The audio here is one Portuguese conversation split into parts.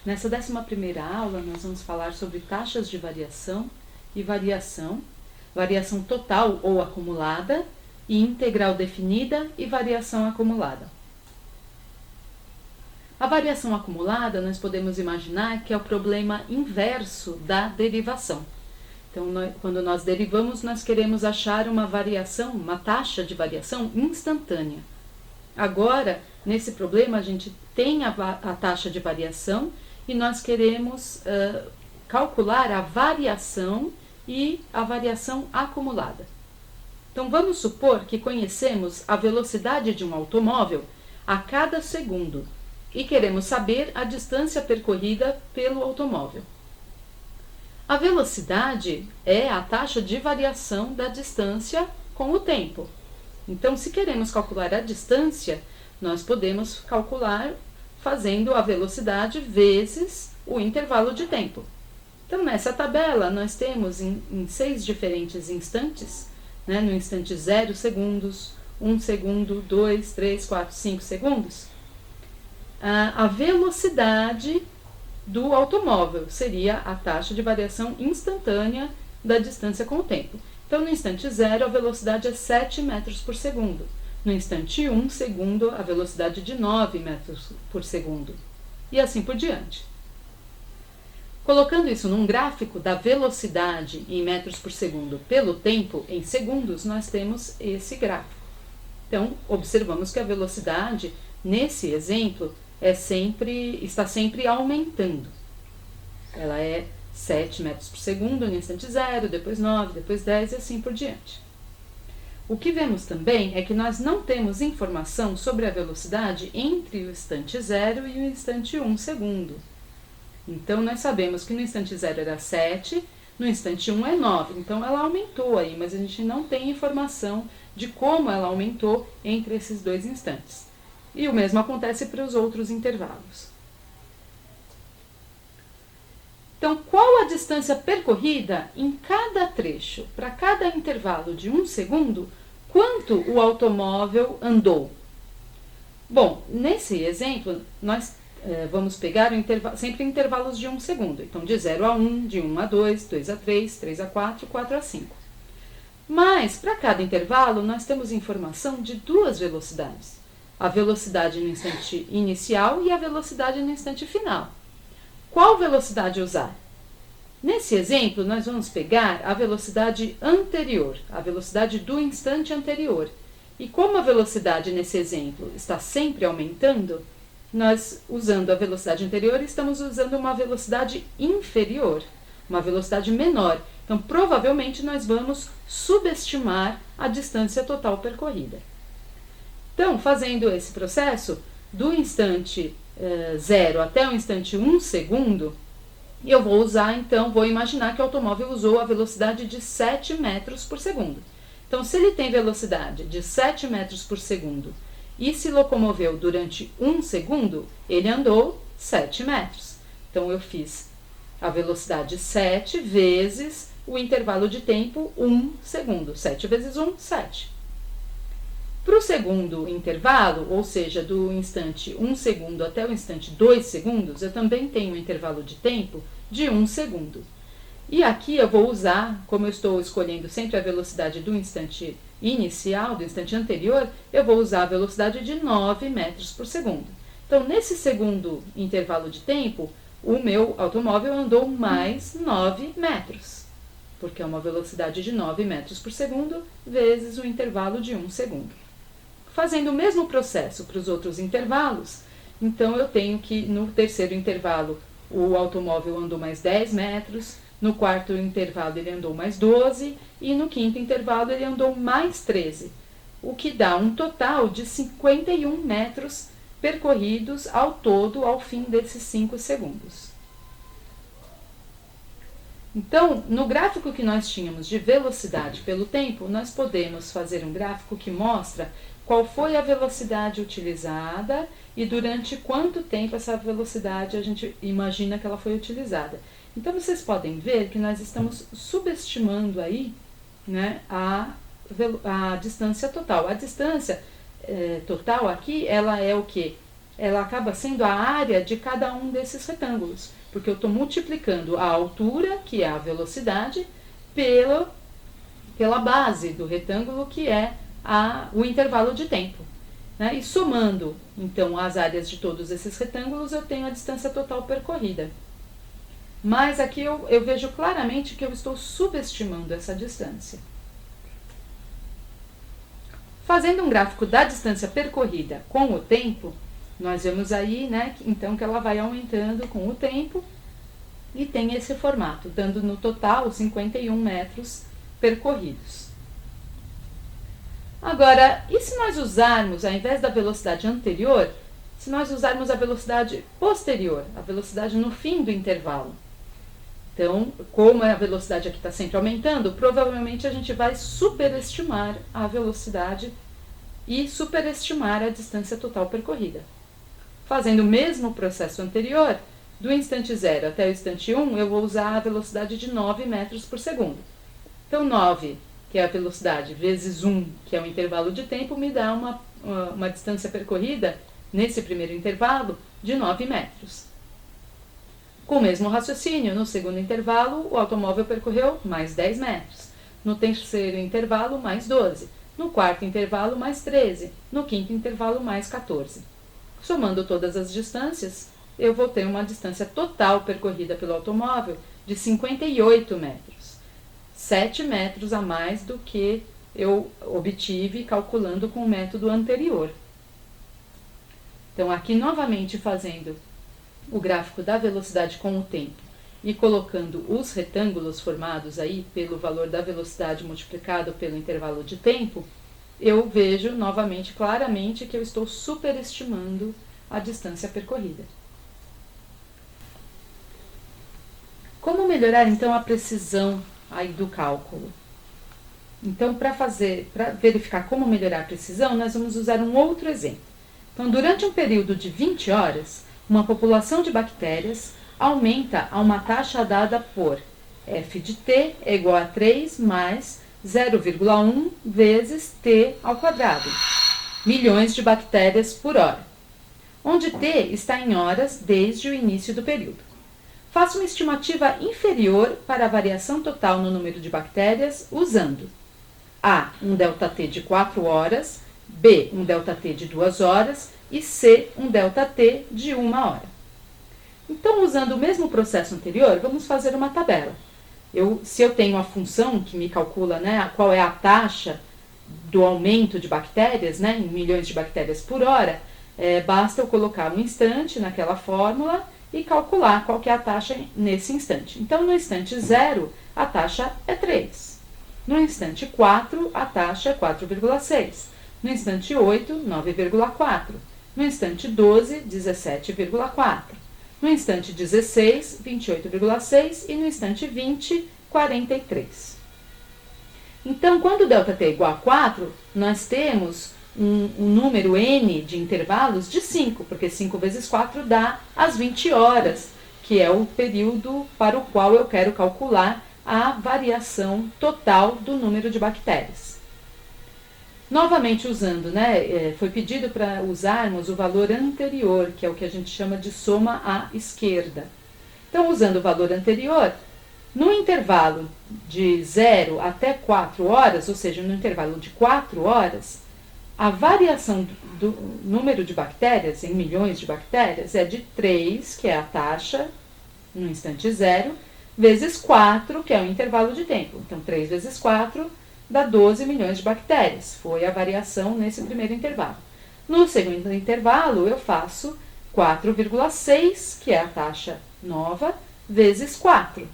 Nessa 11ª aula, nós vamos falar sobre taxas de variação e variação, variação total ou acumulada, e integral definida e variação acumulada. A variação acumulada, nós podemos imaginar que é o problema inverso da derivação. Então, quando nós derivamos, nós queremos achar uma variação, uma taxa de variação instantânea. Agora, nesse problema, a gente tem a taxa de variação e nós queremos calcular a variação e a variação acumulada. Então, vamos supor que conhecemos a velocidade de um automóvel a cada segundo e queremos saber a distância percorrida pelo automóvel. A velocidade é a taxa de variação da distância com o tempo. Então, se queremos calcular a distância, nós podemos calcular fazendo a velocidade vezes o intervalo de tempo. Então, nessa tabela, nós temos em 6 diferentes instantes, no instante 0 segundos, 1 segundo, 2, 3, 4, 5 segundos, a velocidade do automóvel seria a taxa de variação instantânea da distância com o tempo. Então, no instante 0, a velocidade é 7 metros por segundo. No instante 1 segundo, a velocidade de 9 metros por segundo. E assim por diante. Colocando isso num gráfico da velocidade em metros por segundo pelo tempo em segundos, nós temos esse gráfico. Então, observamos que a velocidade, nesse exemplo, está sempre aumentando. Ela é 7 metros por segundo no instante 0, depois 9, depois 10 e assim por diante. O que vemos também é que nós não temos informação sobre a velocidade entre o instante 0 e o instante 1 segundo. Então, nós sabemos que no instante 0 era 7, no instante 1 é 9. Então, ela aumentou aí, mas a gente não tem informação de como ela aumentou entre esses dois instantes. E o mesmo acontece para os outros intervalos. Então, qual a distância percorrida em cada trecho? Para cada intervalo de 1 segundo, quanto o automóvel andou? Bom, nesse exemplo, nós vamos pegar sempre intervalos de 1 segundo. Então, de 0 a 1, de 1 a 2, 2 a 3, 3 a 4, 4 a 5. Mas, para cada intervalo, nós temos informação de duas velocidades. A velocidade no instante inicial e a velocidade no instante final. Qual velocidade usar? Nesse exemplo, nós vamos pegar a velocidade anterior, a velocidade do instante anterior. E como a velocidade nesse exemplo está sempre aumentando, nós, usando a velocidade anterior, estamos usando uma velocidade inferior, uma velocidade menor. Então, provavelmente, nós vamos subestimar a distância total percorrida. Então, fazendo esse processo, do instante 0 até o instante 1 segundo, eu vou imaginar que o automóvel usou a velocidade de 7 metros por segundo. Então, se ele tem velocidade de 7 metros por segundo e se locomoveu durante 1 segundo, ele andou 7 metros. Então, eu fiz a velocidade 7 vezes o intervalo de tempo 1 segundo. 7 vezes 1, 7. Para o segundo intervalo, ou seja, do instante 1 segundo até o instante 2 segundos, eu também tenho um intervalo de tempo de 1 segundo. E aqui eu vou usar, como eu estou escolhendo sempre a velocidade do instante inicial, do instante anterior, eu vou usar a velocidade de 9 metros por segundo. Então, nesse segundo intervalo de tempo, o meu automóvel andou mais 9 metros, porque é uma velocidade de 9 metros por segundo vezes o intervalo de 1 segundo. Fazendo o mesmo processo para os outros intervalos, então eu tenho que no terceiro intervalo o automóvel andou mais 10 metros, no quarto intervalo ele andou mais 12 e no quinto intervalo ele andou mais 13, o que dá um total de 51 metros percorridos ao todo ao fim desses 5 segundos. Então, no gráfico que nós tínhamos de velocidade pelo tempo, nós podemos fazer um gráfico que mostra qual foi a velocidade utilizada e durante quanto tempo essa velocidade a gente imagina que ela foi utilizada. Então, vocês podem ver que nós estamos subestimando aí, a distância total. A distância total aqui, ela é o quê? ela acaba sendo a área de cada um desses retângulos, porque eu estou multiplicando a altura, que é a velocidade, pela base do retângulo, que é o intervalo de tempo. Né? E somando, então, as áreas de todos esses retângulos, eu tenho a distância total percorrida. Mas aqui eu vejo claramente que eu estou subestimando essa distância. Fazendo um gráfico da distância percorrida com o tempo, nós vemos aí, né, então, que ela vai aumentando com o tempo e tem esse formato, dando no total 51 metros percorridos. Agora, e se nós usarmos, ao invés da velocidade anterior, se nós usarmos a velocidade posterior, a velocidade no fim do intervalo? Então, como a velocidade aqui está sempre aumentando, provavelmente a gente vai superestimar a velocidade e superestimar a distância total percorrida. Fazendo o mesmo processo anterior, do instante 0 até o instante 1, eu vou usar a velocidade de 9 metros por segundo. Então, 9, que é a velocidade, vezes 1, que é o intervalo de tempo, me dá uma distância percorrida, nesse primeiro intervalo, de 9 metros. Com o mesmo raciocínio, no segundo intervalo, o automóvel percorreu mais 10 metros. No terceiro intervalo, mais 12. No quarto intervalo, mais 13. No quinto intervalo, mais 14. Somando todas as distâncias, eu vou ter uma distância total percorrida pelo automóvel de 58 metros. 7 metros a mais do que eu obtive calculando com o método anterior. Então, aqui novamente fazendo o gráfico da velocidade com o tempo e colocando os retângulos formados aí pelo valor da velocidade multiplicado pelo intervalo de tempo, eu vejo novamente claramente que eu estou superestimando a distância percorrida. Como melhorar então a precisão aí do cálculo? Então, para verificar como melhorar a precisão, nós vamos usar um outro exemplo. Então, durante um período de 20 horas, uma população de bactérias aumenta a uma taxa dada por f de t é igual a 3 mais 0,1 vezes t ao quadrado, milhões de bactérias por hora, onde t está em horas desde o início do período. Faça uma estimativa inferior para a variação total no número de bactérias usando a. um ΔT de 4 horas, b. um ΔT de 2 horas e c. um ΔT de 1 hora. Então, usando o mesmo processo anterior, vamos fazer uma tabela. Se eu tenho a função que me calcula, né, qual é a taxa do aumento de bactérias, né, em milhões de bactérias por hora, basta eu colocar um instante naquela fórmula e calcular qual que é a taxa nesse instante. Então, no instante 0, a taxa é 3. No instante 4, a taxa é 4,6. No instante 8, 9,4. No instante 12, 17,4. No instante 16, 28,6. E no instante 20, 43. Então, quando o ΔT é igual a 4, nós temos um número n de intervalos de 5, porque 5 vezes 4 dá as 20 horas, que é o período para o qual eu quero calcular a variação total do número de bactérias. Novamente usando, né, foi pedido para usarmos o valor anterior, que é o que a gente chama de soma à esquerda. Então, usando o valor anterior, no intervalo de 0 até 4 horas, ou seja, no intervalo de 4 horas, a variação do número de bactérias, em milhões de bactérias, é de 3, que é a taxa, no instante 0, vezes 4, que é o intervalo de tempo. Então, 3 vezes 4 dá 12 milhões de bactérias. Foi a variação nesse primeiro intervalo. No segundo intervalo, eu faço 4,6, que é a taxa nova, vezes 4.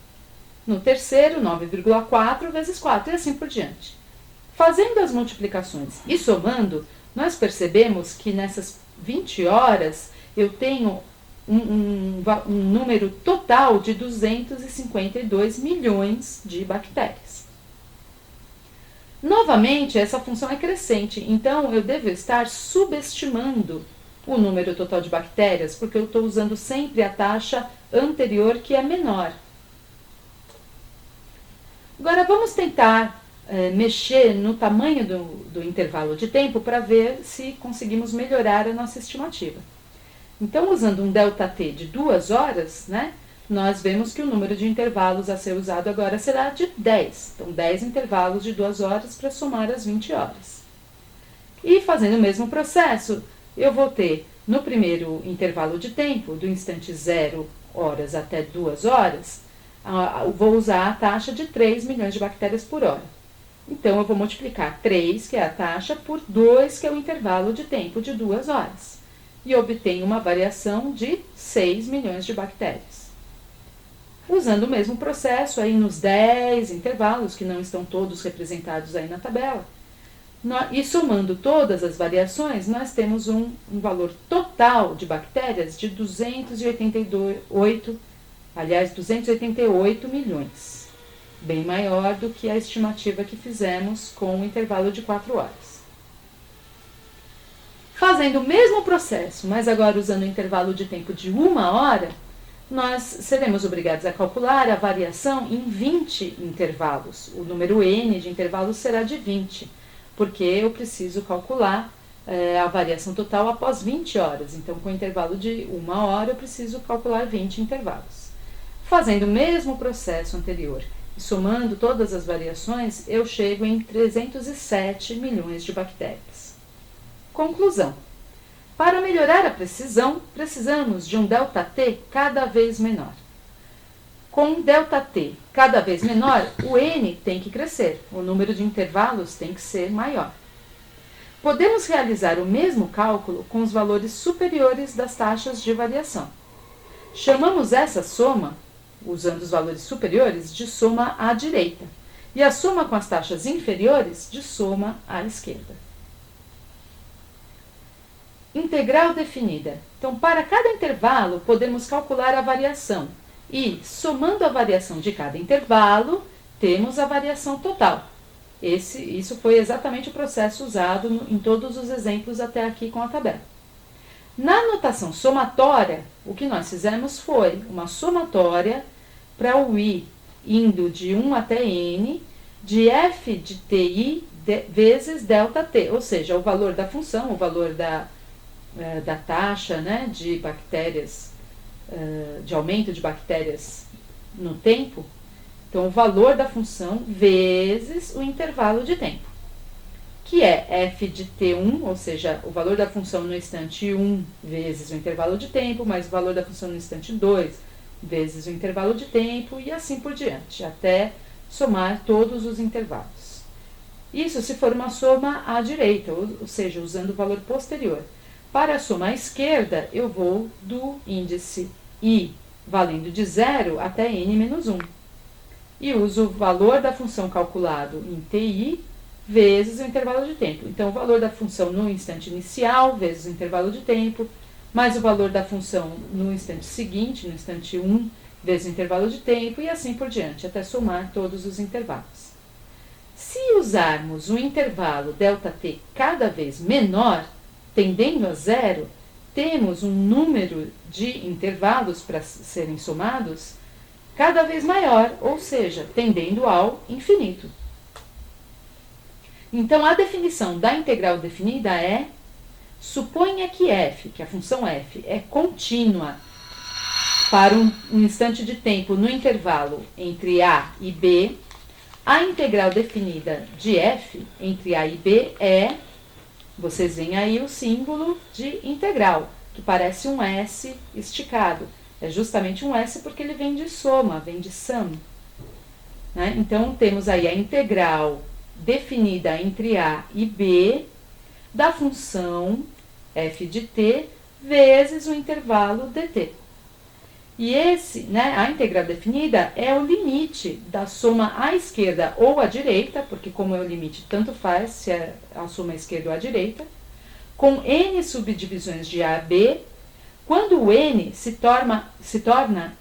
No terceiro, 9,4 vezes 4, e assim por diante. Fazendo as multiplicações e somando, nós percebemos que nessas 20 horas eu tenho um número total de 252 milhões de bactérias. Novamente, essa função é crescente, então eu devo estar subestimando o número total de bactérias, porque eu estou usando sempre a taxa anterior, que é menor. Agora, vamos tentar mexer no tamanho do intervalo de tempo para ver se conseguimos melhorar a nossa estimativa. Então, usando um ΔT de 2 horas, né, nós vemos que o número de intervalos a ser usado agora será de 10. Então, 10 intervalos de 2 horas para somar as 20 horas. E fazendo o mesmo processo, eu vou ter no primeiro intervalo de tempo, do instante 0 horas até 2 horas, vou usar a taxa de 3 milhões de bactérias por hora. Então, eu vou multiplicar 3, que é a taxa, por 2, que é o intervalo de tempo de 2 horas. E obtenho uma variação de 6 milhões de bactérias. Usando o mesmo processo aí nos 10 intervalos, que não estão todos representados aí na tabela, e somando todas as variações, nós temos um valor total de bactérias de 288 milhões. Bem maior do que a estimativa que fizemos com o intervalo de 4 horas. Fazendo o mesmo processo, mas agora usando o intervalo de tempo de 1 hora, nós seremos obrigados a calcular a variação em 20 intervalos. O número n de intervalos será de 20, porque eu preciso calcular a variação total após 20 horas. Então, com o intervalo de 1 hora, eu preciso calcular 20 intervalos. Fazendo o mesmo processo anterior e somando todas as variações, eu chego em 307 milhões de bactérias. Conclusão. Para melhorar a precisão, precisamos de um ΔT cada vez menor. Com um ΔT cada vez menor, o N tem que crescer, o número de intervalos tem que ser maior. Podemos realizar o mesmo cálculo com os valores superiores das taxas de variação. Chamamos essa soma, usando os valores superiores, de soma à direita, e a soma com as taxas inferiores de soma à esquerda. Integral definida. Então, para cada intervalo, podemos calcular a variação. E, somando a variação de cada intervalo, temos a variação total. Isso foi exatamente o processo usado em todos os exemplos até aqui com a tabela. Na notação somatória, o que nós fizemos foi uma somatória para o i indo de 1 até n, de f de ti vezes ΔT, ou seja, o valor da função, o valor da taxa, né, de bactérias, de aumento de bactérias no tempo. Então, o valor da função vezes o intervalo de tempo, que é f de t1, ou seja, o valor da função no instante 1 vezes o intervalo de tempo, mais o valor da função no instante 2 vezes o intervalo de tempo, e assim por diante, até somar todos os intervalos. Isso se for uma soma à direita, ou seja, usando o valor posterior. Para a soma à esquerda, eu vou do índice i valendo de 0 até n menos 1. E uso o valor da função calculado em ti vezes o intervalo de tempo. Então, o valor da função no instante inicial vezes o intervalo de tempo, mais o valor da função no instante seguinte, no instante 1, vezes o intervalo de tempo, e assim por diante, até somar todos os intervalos. Se usarmos um intervalo ΔT cada vez menor, tendendo a 0, temos um número de intervalos para serem somados cada vez maior, ou seja, tendendo ao infinito. Então, a definição da integral definida é: suponha que f, que a função f, é contínua para um instante de tempo no intervalo entre a e b. A integral definida de f entre a e b é, vocês veem aí o símbolo de integral, que parece um S esticado. É justamente um S porque ele vem de soma, vem de sum. Né? Então, temos aí a integral definida entre a e b da função f de t vezes o intervalo dt. E a integral definida é o limite da soma à esquerda ou à direita, porque como é o limite, tanto faz se é a soma à esquerda ou à direita, com n subdivisões de a a b, quando o n se torna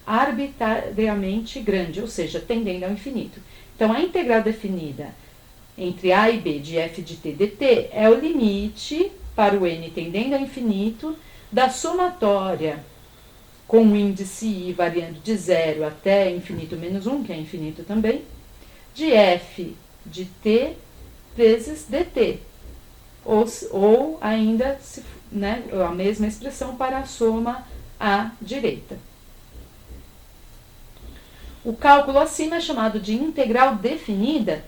arbitrariamente grande, ou seja, tendendo ao infinito. Então, a integral definida entre a e b de f de t dt é o limite para o n tendendo ao infinito da somatória com o índice i variando de 0 até infinito menos 1, que é infinito também, de f de t vezes dt. Ou ainda, né, a mesma expressão para a soma à direita. O cálculo acima é chamado de integral definida,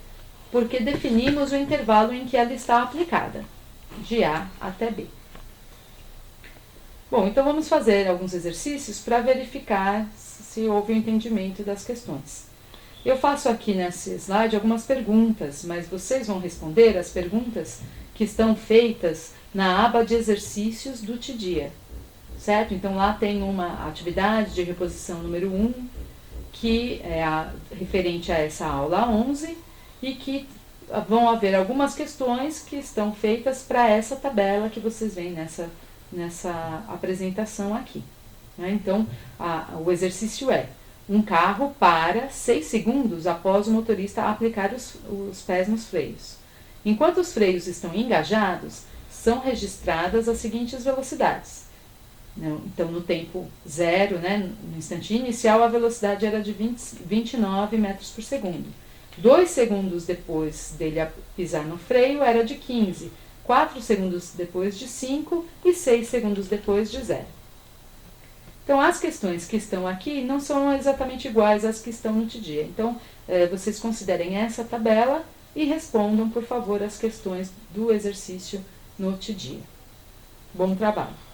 porque definimos o intervalo em que ela está aplicada, de A até B. Bom, então vamos fazer alguns exercícios para verificar se houve o entendimento das questões. Eu faço aqui nesse slide algumas perguntas, mas vocês vão responder as perguntas que estão feitas na aba de exercícios do TDIA, certo? Então lá tem uma atividade de reposição número 1, que é referente a essa aula 11, e que vão haver algumas questões que estão feitas para essa tabela que vocês veem nessa apresentação aqui, né? Então, o exercício é: um carro para 6 segundos após o motorista aplicar os pés nos freios. Enquanto os freios estão engajados, são registradas as seguintes velocidades. Então, no tempo zero, né, no instante inicial, a velocidade era de 29 metros por segundo. 2 segundos depois dele pisar no freio era de 15, 4 segundos depois de 5 e 6 segundos depois de 0. Então, as questões que estão aqui não são exatamente iguais às que estão no TDIA. Então, vocês considerem essa tabela e respondam, por favor, as questões do exercício no TDIA. Bom trabalho!